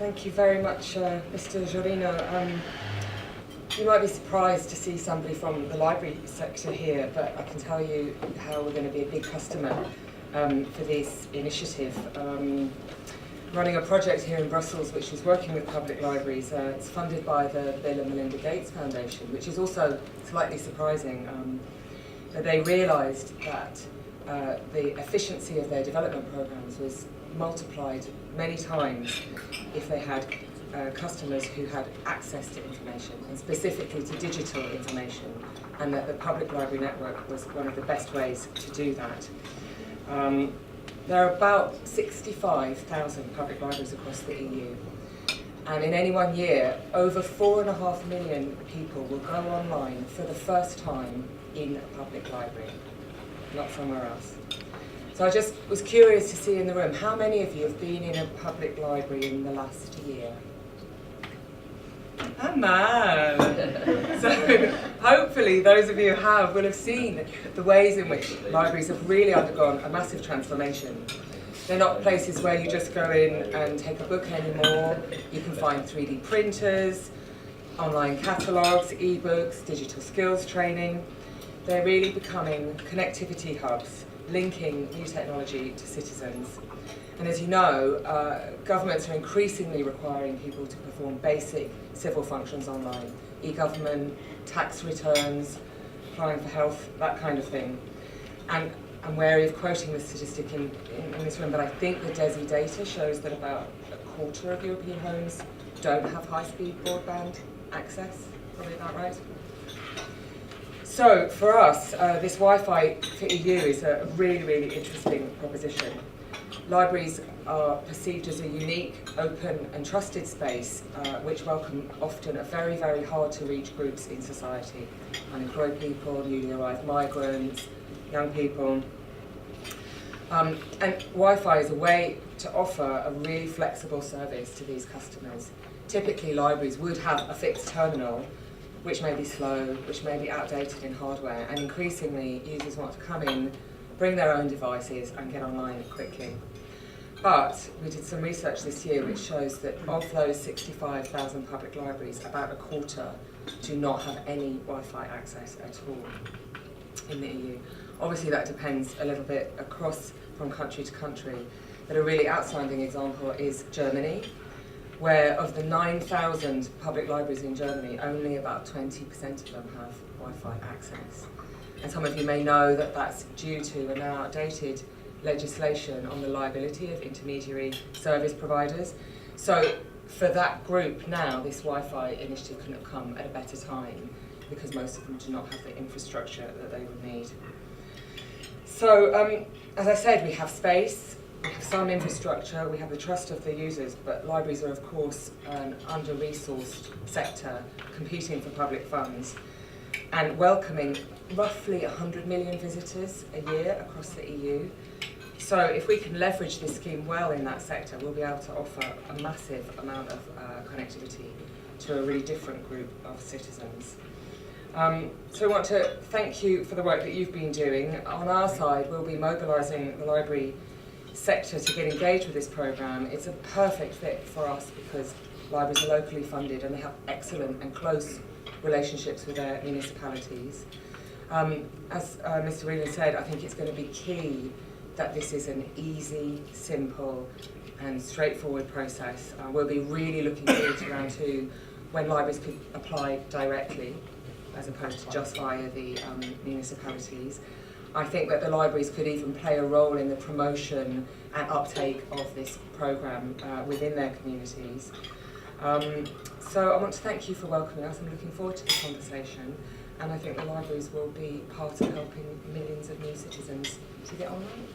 Thank you very much, Mr. Jorino. You might be surprised to see somebody from the library sector here, but I can tell you how we're going to be a big customer for this initiative. Running a project here in Brussels which is working with public libraries. It's funded by the Bill and Melinda Gates Foundation, which is also slightly surprising. That they realised that the efficiency of their development programs was multiplied many times if they had customers who had access to information, and specifically to digital information, and that the public library network was one of the best ways to do that. There are about 65,000 public libraries across the EU, and in any one year, over 4.5 million people will go online for the first time in a public library, not somewhere else. So I just was curious to see in the room, how many of you have been in a public library in the last year? Oh man! So hopefully those of you who have will have seen the ways in which libraries have really undergone a massive transformation. They're not places where you just go in and take a book anymore. You can find 3D printers, online catalogues, e-books, digital skills training. They're really becoming connectivity hubs, linking new technology to citizens. And as you know, governments are increasingly requiring people to perform basic civil functions online, e-government, tax returns, applying for health, that kind of thing. And I'm wary of quoting this statistic in this room, but I think the DESI data shows that about a quarter of European homes don't have high-speed broadband access. Probably about right. So for us, this WIFI4EU is a really, really interesting proposition. Libraries are perceived as a unique, open and trusted space which welcome often a very, very hard to reach groups in society. Unemployed people, newly arrived migrants, young people. And Wi-Fi is a way to offer a really flexible service to these customers. Typically libraries would have a fixed terminal which may be slow, which may be outdated in hardware, and increasingly users want to come in, bring their own devices and get online quickly. But we did some research this year which shows that of those 65,000 public libraries, about a quarter do not have any Wi-Fi access at all in the EU. Obviously that depends a little bit across from country to country, but a really outstanding example is Germany, where of the 9,000 public libraries in Germany, only about 20% of them have Wi-Fi access. And some of you may know that that's due to a now outdated legislation on the liability of intermediary service providers. So for that group now, this Wi-Fi initiative couldn't have come at a better time, because most of them do not have the infrastructure that they would need. So as I said, we have space, we have some infrastructure, we have the trust of the users, but libraries are of course an under-resourced sector competing for public funds and welcoming roughly 100 million visitors a year across the EU. So if we can leverage this scheme well in that sector, we'll be able to offer a massive amount of connectivity to a really different group of citizens. So I want to thank you for the work that you've been doing. On our side, we'll be mobilising the library sector to get engaged with this programme. It's a perfect fit for us because libraries are locally funded and they have excellent and close relationships with their municipalities. As Mr. Whelan said, I think it's going to be key that this is an easy, simple and straightforward process. We'll be really looking forward to round two when libraries could apply directly as opposed to just via the municipalities. I think that the libraries could even play a role in the promotion and uptake of this programme within their communities. So I want to thank you for welcoming us. I'm looking forward to the conversation, and I think the libraries will be part of helping millions of new citizens to get online.